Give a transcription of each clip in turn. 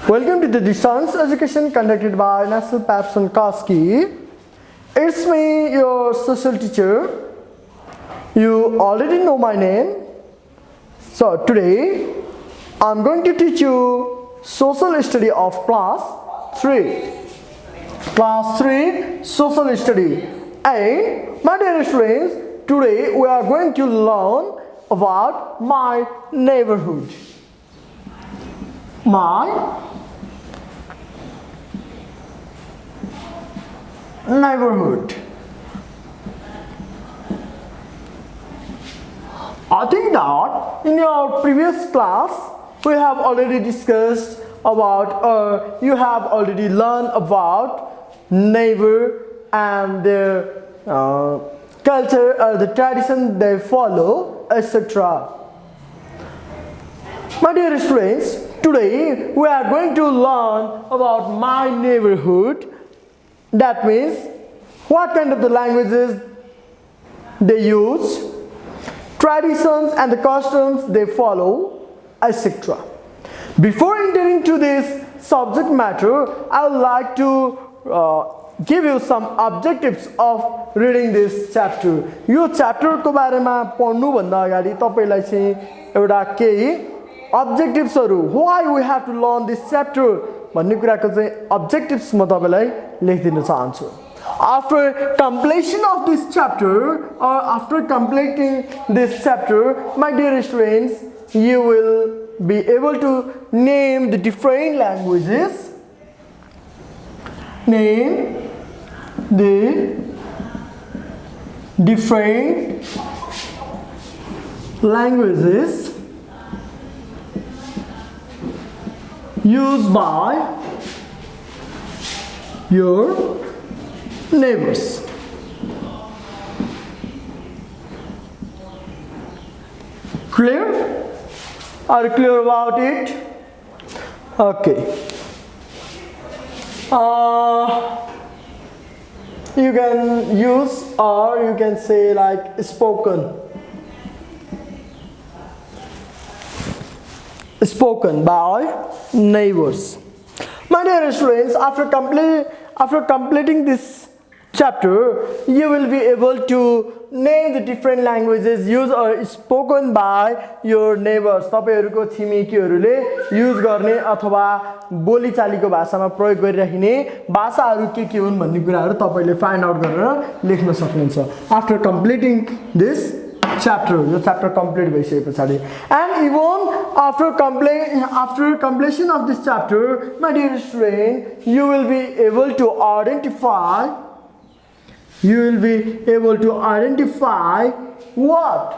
Welcome to the distance education conducted by National Papson Koski. It's me, your social teacher. You already know my name. So today, I'm going to teach you social study of class 3. Class 3 social study. And my dear students, today we are going to learn about my neighborhood. My neighborhood. I think that in your previous class we have already discussed about you have already learned about neighbor and their culture or the tradition they follow, etc. My dear students, today we are going to learn about my neighborhood. That means what kind of the languages they use, traditions and the customs they follow, etc. Before entering to this subject matter, I would like to give you some objectives of reading this chapter. Yo chapter को बारेमा पढ्नु भन्दा अगाडि तपाईलाई चाहिँ एउटा केही objectivesहरु, why we have to learn this chapter भन्ने कुराको चाहिँ objectives म तपाईलाई लेखिदिन चाहन्छु. After completion of this chapter or after completing this chapter, my dear students, you will be able to name the different languages. Name the different languages used by your neighbors. Clear? Are you clear about it? Okay. You can use or you can say like spoken. Spoken by neighbors. My dear students, after completing this chapter, you will be able to name the different languages used or spoken by your neighbors. तपाईहरुको छिमेकीहरुले use गर्ने अथवा बोलीचालीको भाषामा प्रयोग गरिराख्ने भाषाहरु के हुन् भन्ने कुराहरु तपाईले फाइन्ड आउट गरेर लेख्न सक्नुहुन्छ. After completing this chapter, your chapter complete भइसकेपछि, and even after completion of this chapter, my dear student, you will be able to identify what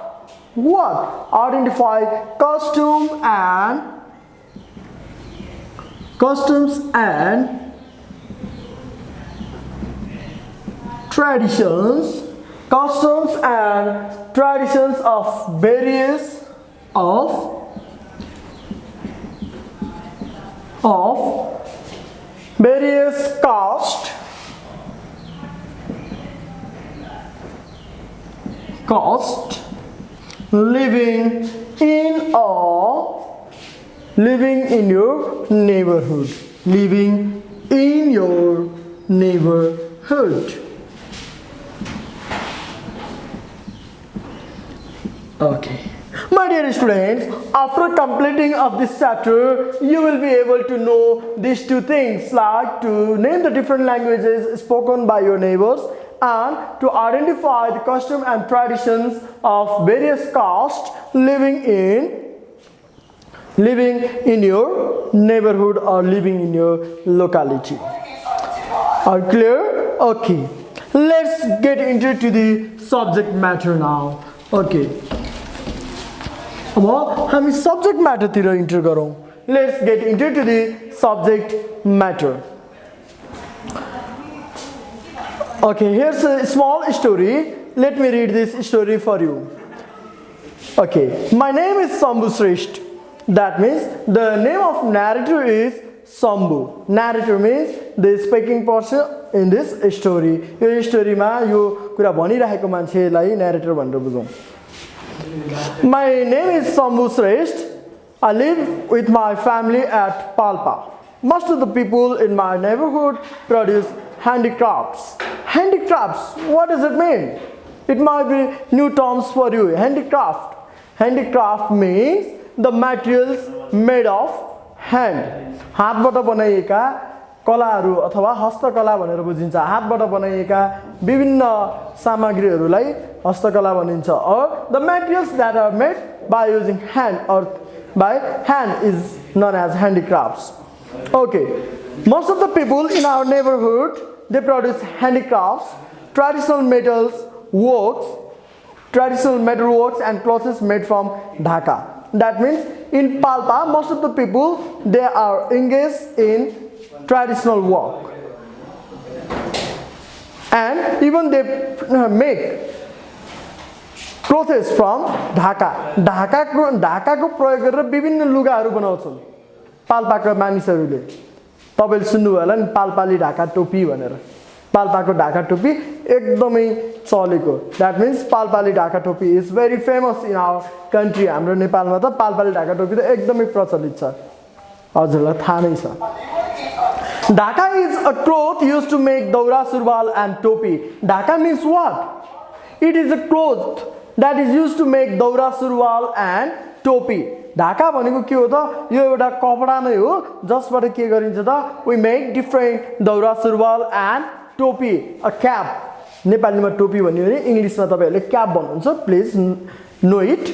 identify customs and traditions of various caste living in your neighborhood. Okay. My dear students, after completing of this chapter, you will be able to know these two things, like to name the different languages spoken by your neighbors and to identify the custom and traditions of various castes living in your neighborhood or living in your locality. Are clear? Okay. Let's get into the subject matter now. Okay. अब हामी subject matter तिर inter गरौँ. Let's get into the subject matter. Okay, here's a small story. Let me read this story for you. Okay, my name is Sambu Shrestha. That means the name of narrator is Sambu. Narrator means the speaking person in this story. यो स्टोरीमा यो कुरा भनिरहेको मान्छेलाई narrator भनेर बुझौँ. My name is Sambu Shrestha. I live with my family at Palpa. most of the people in my neighborhood produce handicrafts. Handicrafts, what does it mean? It might be new terms for you. Handicraft. Handicraft means the materials made of hand. हातबाट बनाइएका कलाहरू अथवा हस्तकला भनेर बुझिन्छ. हातबाट बनाइएका विभिन्न सामग्रीहरूलाई हस्तकला भनिन्छ. Or the materials that are made by using hand or by hand is known as handicrafts. Okay, most of the people in our neighborhood, they produce handicrafts, traditional metals, works, traditional metal works and clothes made from Dhaka. That means in Palpa, most of the people, they are engaged in traditional work. And even they make clothes from Dhaka. Dhaka को प्रयोग गरेर विभिन्न लुगाहरू बनाउँछन् पाल्पाका मानिसहरूले. तपाईले सुन्नुभयो होला नि पाल्पाली ढाका टोपी भनेर. पाल्पाको ढाका टोपी एकदमै चलेको. That means पाल्पाली ढाका टोपी is very famous in our country. हाम्रो नेपालमा त पाल्पाली ढाका टोपी त एकदमै प्रचलित छ. हजुरलाई थाहा नै छ. Dhaka is a cloth used to make daura, surbal and topi. Dhaka means what? It is a cloth that is used to make daura, surbal and topi. Dhaka भनेको के हो त? यो एउटा कपडा नै हो जसबाट के गरिन्छ त? We make different daura, surbal and topi. A cap. नेपालीमा टोपी भन्यो भने इंग्लिशमा तपाईहरुले क्याप भन्नुहुन्छ. Please know it.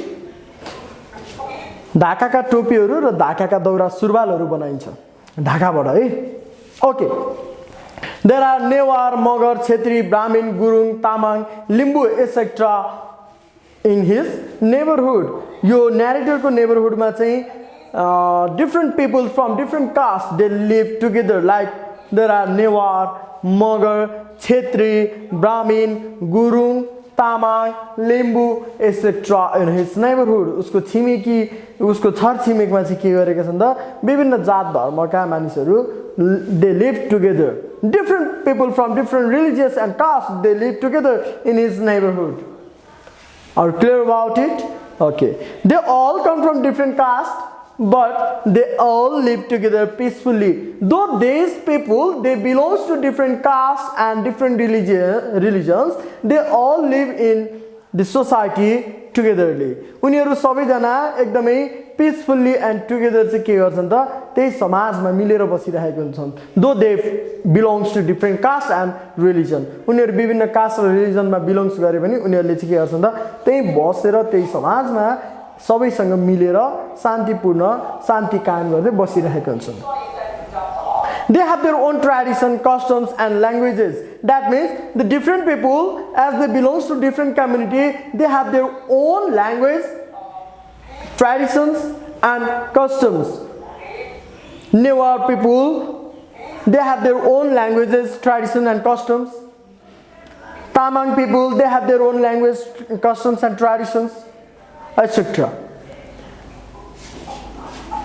ढाकाका टोपीहरू र ढाकाका दौरा सुरबालहरू बनाइन्छ ढाकाबाट है. Okay. There are Newar, Magar, Chhetri, Brahmin, Gurung, Tamang, Limbu, etc. in his neighborhood. Yo narrator ko neighborhood ma chahi different people from different castes they live together. Like there are Newar, Magar, Chhetri, Brahmin, Gurung, Tamang, Limbu, etc. in his neighborhood. उसको छिमेकी उसको छर छिमेकमा चाहिँ के गरेका छन् त विभिन्न जात धर्मका मानिसहरू they live together. Different people from different religions and castes they live together in his neighborhood. Are you clear about it? Okay. They all come from different castes, but they all live together peacefully. Though these people they belong to different castes and different religions, they all live in the society togetherly. उनीहरु सबैजना एकदमै peacefully and together चाहिँ के गर्छन् त त्यही समाजमा मिलेर बसिरहेका हुन्छन्. Though they belongs to different caste and religion. उनीहरु विभिन्न कास्ट र रिलिजनमा बिलोंग्स गरे पनि उनीहरुले चाहिँ के गर्छन् त त्यही बसेर त्यही समाजमा सबैसँग मिलेर शान्तिपूर्ण शान्ति कायम गर्दै बसिरहेका हुन्छन्. They have their own tradition, customs and languages. That means the different people as they belong to different community, they have their own language, traditions and customs. Newar people, they have their own languages, tradition and customs. Tamang people, they have their own language, customs and traditions, etc.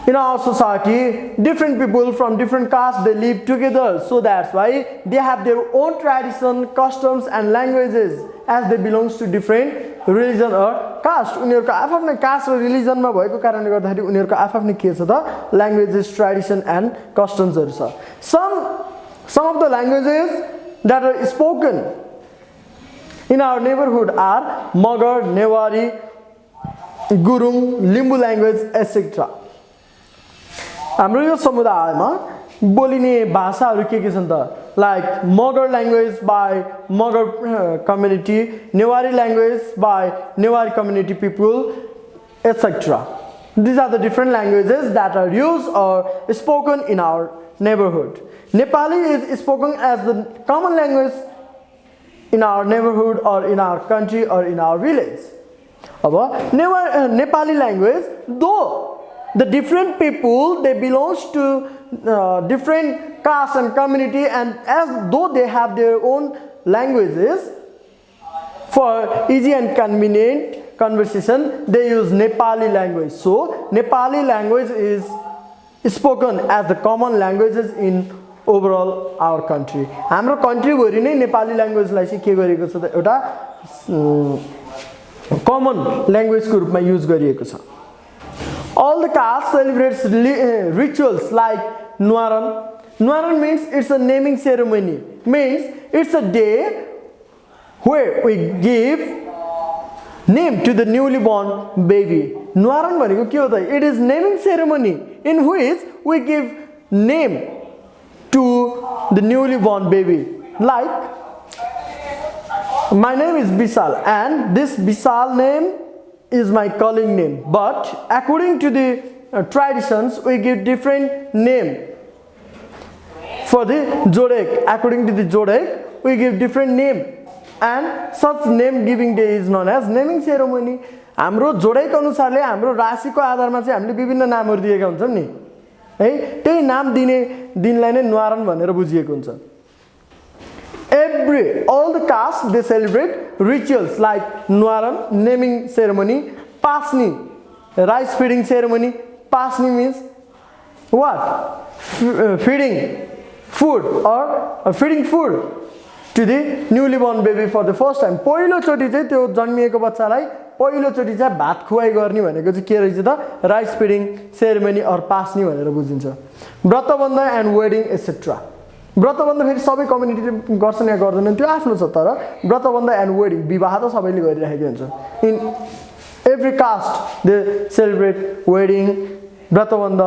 In our society, different people from different castes they live together, so that's why they have their own tradition, customs and languages as they belongs to different religion or caste. उनीहरुको आफ्नै cast र रिलिजनमा भएको कारणले गर्दाखेरि उनीहरुको आफ्नै के छ त languages, tradition and customs हरु छ. Some of the languages that are spoken in our neighborhood are Magar, Newari, Gurung, Limbu language, etc. हाम्रो यो समुदायमा बोलिने भाषाहरु के छन् त like Magar language by Magar community, Newari language by Newari community people, etc. These are the different languages that are used or spoken in our neighborhood. Nepali is spoken as the common language in our neighborhood or in our country or in our village. Nepali language, though the different people they belong to different castes and community, and as though they have their own languages, for easy and convenient conversation they use Nepali language. So Nepali language is spoken as the common languages in overall our country. हाम्रो country भरि नै Nepali language लाई चाहिँ के गरेको छ त एउटा common language को रूपमा युज गरिएको छ. All the castes celebrates rituals like Nuaran. Nuaran means it's a naming ceremony. Means it's a day where we give name to the newly born baby. Nuaran bhaneko ke ho ta? It is naming ceremony in which we give name to the newly born baby. Like, my name is Bisal and this Bisal name is my calling name. But according to the traditions, we give different name for the Jodek. According to the Jodek, we give different name. And such name giving day is known as naming ceremony. हाम्रो जोडेक अनुसारले हाम्रो राशिको आधारमा चाहिँ हामीले विभिन्न नामहरू दिएका हुन्छौं नि है त्यही नाम दिने दिनलाई नै न्वारन भनेर बुझिएको हुन्छ all the castes they celebrate rituals like Nwaran naming ceremony, Pasni rice feeding ceremony. Pasni means what? Feeding food or feeding food to the newly born baby for the first time. पहिलो चोटी चाहिँ त्यो जन्मिएको बच्चालाई पहिलो चोटी चाहिँ भात खुवाई गर्ने भनेको चाहिँ के रहेछ त राइस फिडिङ सेरेमनी अर पास्नी भनेर बुझिन्छ व्रतबन्ध एन्ड वेडिङ एटसेट्रा व्रतबन्ध फेरि सबै कम्युनिटीले गर्छन् या गर्दैनन् त्यो आफ्नो छ तर व्रतबन्ध एन्ड वेडिङ विवाह त सबैले गरिरहेको हुन्छ in every caste they celebrate wedding Bratabandha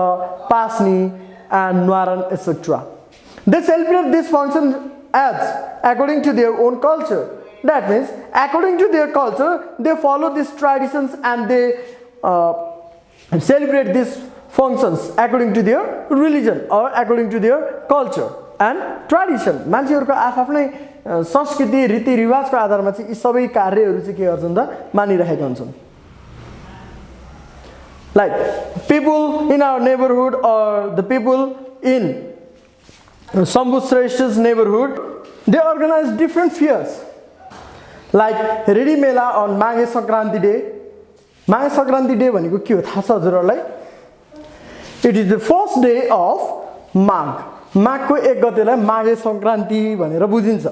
Pasni and Nwaran etcetera they celebrate this function as according to their own culture. That means according to their culture they follow these traditions and they celebrate these functions according to their religion or according to their culture and tradition. मान्छेहरुको आफ्नै संस्कृति रीतिरिवाजको आधारमा चाहिँ यी सबै कार्यहरु चाहिँ के गर्छन् त मानिरहेका हुन्छन्. Like people in our neighborhood or the people in Sambhu Shreshta's neighborhood, they organize different fairs like Redi Mela on Maghe Sankranti day. Maghe Sankranti day भनेको के हो थाहा छ हजुरहरुलाई? It is the first day of Magh. माघको 1 गतेलाई Maghe Sankranti भनेर बुझिन्छ.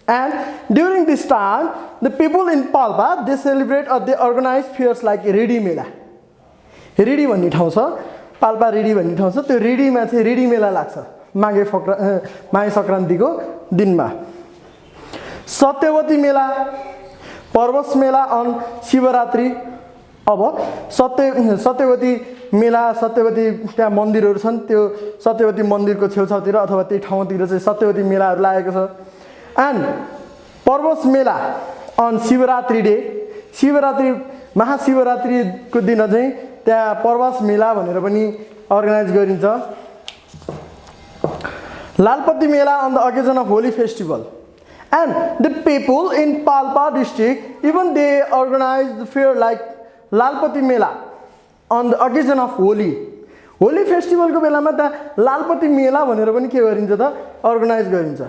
And during this time, the people in Palpa they celebrate or they organize fairs like Redi Mela. Redi भन्ने ठाउँ छ, पाल्पा रेडी भन्ने ठाउँ छ. त्यो रेडीमा चाहिँ रेडी मेला लाग्छ. माघे संक्रान्तिको दिनमा सत्यवती मेला पर्वस मेला अन शिवरात्रि अब सत्यवती मेला सत्यवती त्यहाँ मन्दिरहरु छन् त्यो सत्यवती मन्दिरको छेउछाउतिर अथवा त्यही ठाउँतिर चाहिँ सत्यवती मेलाहरु लागेको छ एन्ड पर्वस मेला अन शिवरात्रि डे शिवरात्रि महाशिवरात्रिको दिन चाहिँ त्यहाँ पर्वस मेला भनेर पनि अर्गनाइज गरिन्छ Lalpati Mela on the occasion of Holi festival. And the people in Palpa district, even they organize the fair like Lalpati Mela on the occasion of Holi. Holi festival को बेलामा त Lalpati Mela भनेर पनि के गरिन्छ त organise गरिन्छ.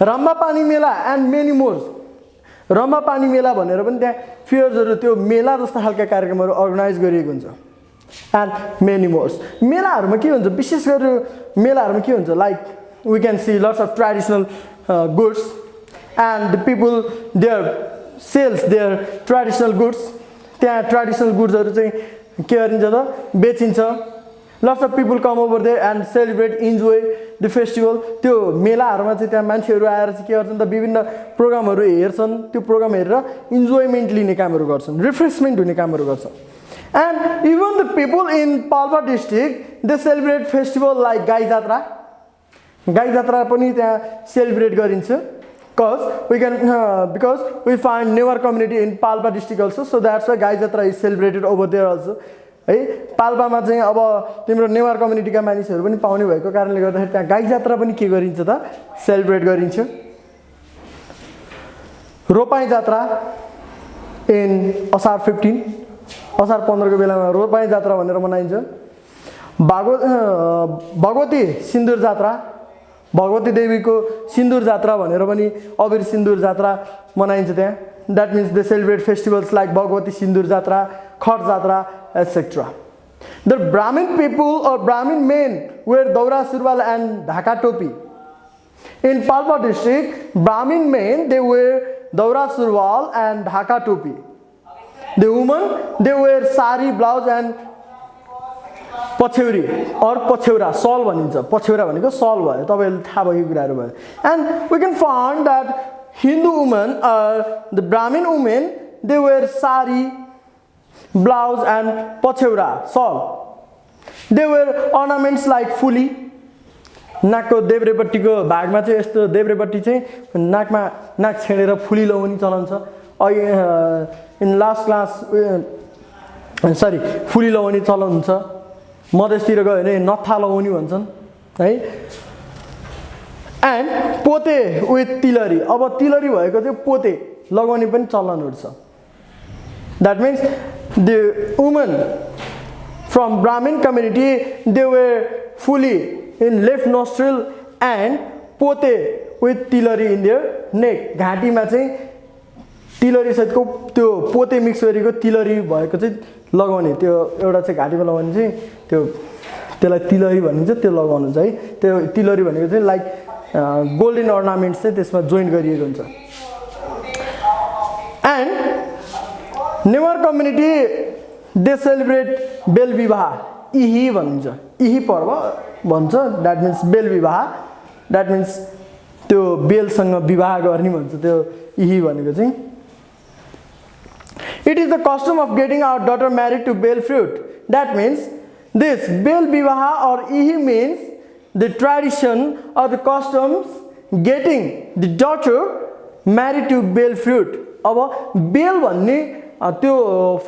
Rambapani Mela and many more. Rambapani Mela भनेर पनि त्यहाँ फेयर्सहरु त्यो मेला जस्ता खालका कार्यक्रमहरु अर्गनाइज गरिएको हुन्छ. And many more. मेलाहरुमा के हुन्छ विशेष गरेर मेलाहरुमा के हुन्छ like we can see lots of traditional goods and the people there sells their traditional goods. त्यहाँ traditional goods हरु चाहिँ के गरिन्छ त बेचिन्छ. Lots of people come over there and celebrate enjoy the festival. त्यो मेलाहरुमा चाहिँ त्यहाँ मान्छेहरु आएर चाहिँ के गर्छन् त विभिन्न प्रोग्रामहरु हेर्छन् त्यो प्रोग्राम हेरेर इन्जोयमेन्ट लिने कामहरु गर्छन् रिफ्रेशमेन्ट हुने कामहरु गर्छन्. And even the people in Palpa district they celebrate festival like Gai Jatra. Gai Jatra पनि त्यहाँ celebrate गरिन्छ because we find newer community in Palpa district also, so that's why Gai Jatra is celebrated over there also. है पाल्पामा चाहिँ अब तिम्रो नेवार कम्युनिटीका मानिसहरु पनि पाउने भएको कारणले गर्दाखेरि त्यहाँ गाई जात्रा पनि के गरिन्छ त सेलिब्रेट गरिन्छ. रोपाई जात्रा इन असार 15 असार 15 को बेलामा रोपाई जात्रा भनेर मनाइन्छ. भगवती सिन्दूर जात्रा भगवती देवीको सिन्दूर जात्रा भनेर पनि अबिर सिन्दूर जात्रा मनाइन्छ त्यहाँ. That means they celebrate festivals like Bhagavati Sindur Jatra, Khat Jatra, etc. The Brahmin people or Brahmin men wear Daura Sirwal and Dhaka Topi. In Palpa district, Brahmin men they wear Daura Sirwal and Dhaka Topi. The women they wear sari blouse and पछ्यौरी और पछ्यौरा सल भनिन्छ पछ्यौरा भनेको सल भयो तपाईहरुले थाहा भएको कुराहरु भयो and we can find that Hindu women the Brahmin women they wear sari blouse and pachhaura shawl they wear ornaments like fuli नाकको देब्रेपट्टिको भागमा चाहिँ यस्तो देब्रेपट्टि चाहिँ नाकमा नाक छेडेर फुली लगाउने चलन छ इन लास्ट क्लास सरी फुली लगाउने चलन हुन्छ मधेसतिर गयो भने नत्था लगाउने भन्छन् है एन्ड पोते विथ तिलरी अब तिलरी भएको चाहिँ पोते लगाउने पनि चलनहरु छ that means the women from Brahmin community they were fully in left nostril and pote with tilari in their neck घाँटी मा चाहिँ तिलरी सहितको त्यो पोते मिक्स गरेको तिलरी भएको चाहिँ लगाउने त्यो एउटा चाहिँ घाँटीमा लगाउने चाहिँ त्यो त्यसलाई तिलरी भनिन्छ त्यो लगाउनु चाहिँ त्यो तिलरी भनेको चाहिँ लाइक गोल्डन अर्नामेन्ट्स चाहिँ त्यसमा जोइन गरिएको हुन्छ and Newar community they celebrate बेल विवाह इही भन्छ इही पर्व भन्छ दैट मीन्स बेल विवाह दैट मीन्स त्यो बेलसँग विवाह गर्ने भन्छ त्यो इही भनेको चाहिँ it is the custom of getting our daughter married to bel fruit that means this bel vivaha or ihi means the tradition or the customs getting the daughter married to bel fruit अब bell भन्ने त्यो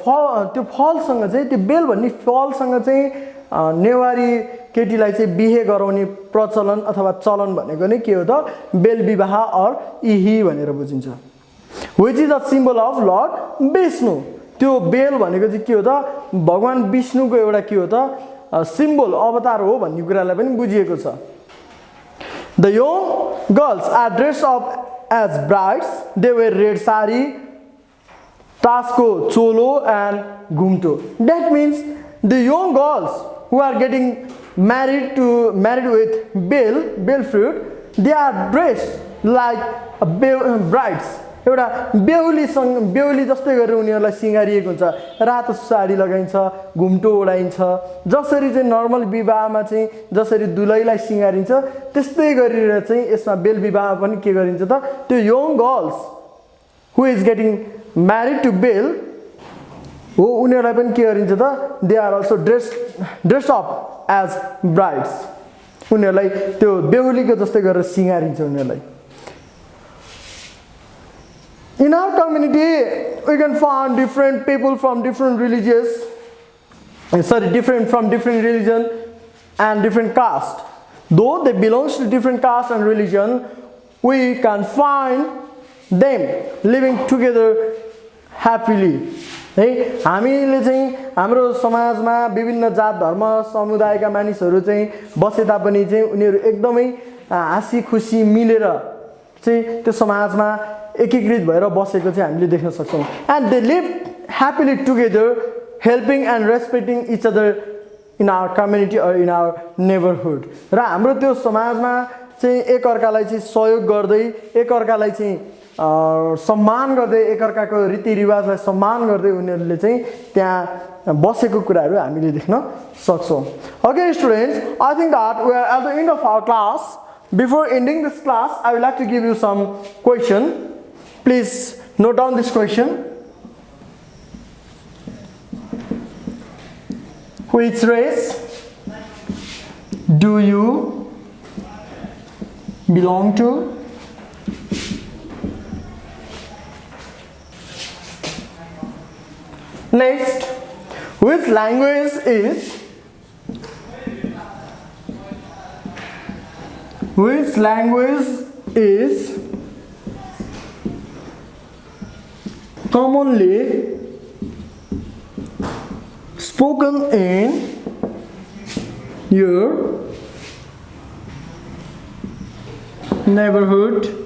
फलसँग चाहिँ त्यो bell भन्ने फलसँग चाहिँ नेवारी केटीलाई चाहिँ बिहे गराउने प्रचलन अथवा चलन भनेको नै के हो त बेल विवाह और इही भनेर बुझिन्छ which is a symbol of Lord Vishnu त्यो बेल भनेको चाहिँ के हो त भगवान विष्णुको एउटा के हो त सिम्बल अवतार हो भन्ने कुरालाई पनि बुझिएको छ The young girls are dressed up as brides they wear red sari tasko cholo and ghumto that means the young girls who are getting married with bel fruit they are dressed like brides एउटा बेहुली जस्तै गरेर उनीहरुलाई सिंगारिएको हुन्छ रातो साडी लगाइन्छ घुम्टो ओढाइन्छ जसरी चाहिँ नर्मल विवाहमा चाहिँ जसरी दुलैलाई सिंगारिन्छ त्यस्तै गरेर चाहिँ यसमा बेल विवाह पनि के गरिन्छ त त्यो young girls who is getting married to बेल हो उनीहरुलाई पनि के गरिन्छ त they are also dressed up as brides उनीहरुलाई त्यो बेहुलीको जस्तै गरेर सिंगारिन्छ उनीहरुलाई In our community, we can find different people from different different religion and different caste. Though they belong to different caste and religion, we can find them living together happily. है हामीले चाहिँ हाम्रो समाजमा विभिन्न जात धर्म समुदायका मानिसहरू चाहिँ बसे तापनि चाहिँ उनीहरू एकदमै हाँसी खुसी मिलेर चाहिँ त्यो समाजमा एकीकृत भएर बसेको चाहिँ हामीले देख्न सक्छौं and they live happily together helping and respecting each other in our community or in our neighborhood र हाम्रो त्यो समाजमा चाहिँ एक अर्कालाई चाहिँ सहयोग गर्दै एक अर्कालाई चाहिँ सम्मान गर्दै एक अर्काको रीतिरिवाजलाई सम्मान गर्दै उनीहरुले चाहिँ त्यहाँ बसेको कुराहरु हामीले देख्न सक्छौं Okay students, I think that we are at the end of our class. Before ending this class, I would like to give you some question. Please note down this question. Which race do you belong to? Next, which language is commonly spoken in your neighborhood?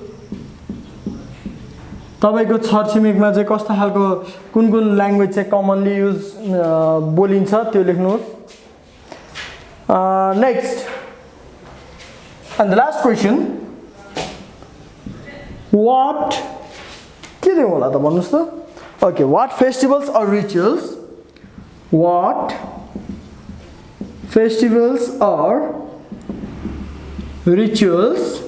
तपाईको छरछिमेकमा चाहिँ कस्ता खालको कुन language चाहिँ commonly use बोलिन्छ त्यो लेख्नुहोस् next and the last question what के दिउँ होला त भन्नुस् त Okay, what festivals or rituals festivals or rituals.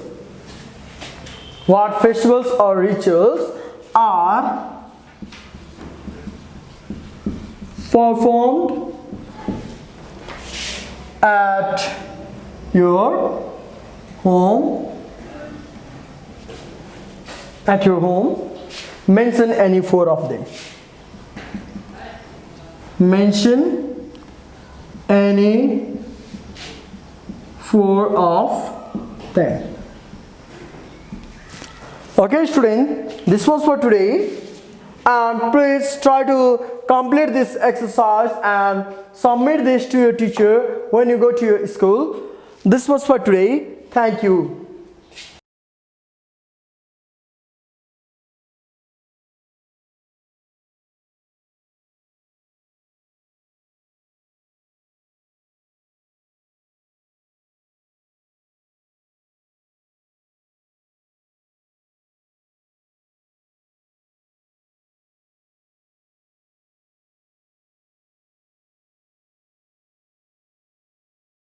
What festivals or rituals are performed at your home? At your home, mention any 4 of them. Mention any 4 of them. Okay student, this was for today, and please try to complete this exercise and submit this to your teacher when you go to your school. This was for today. Thank you.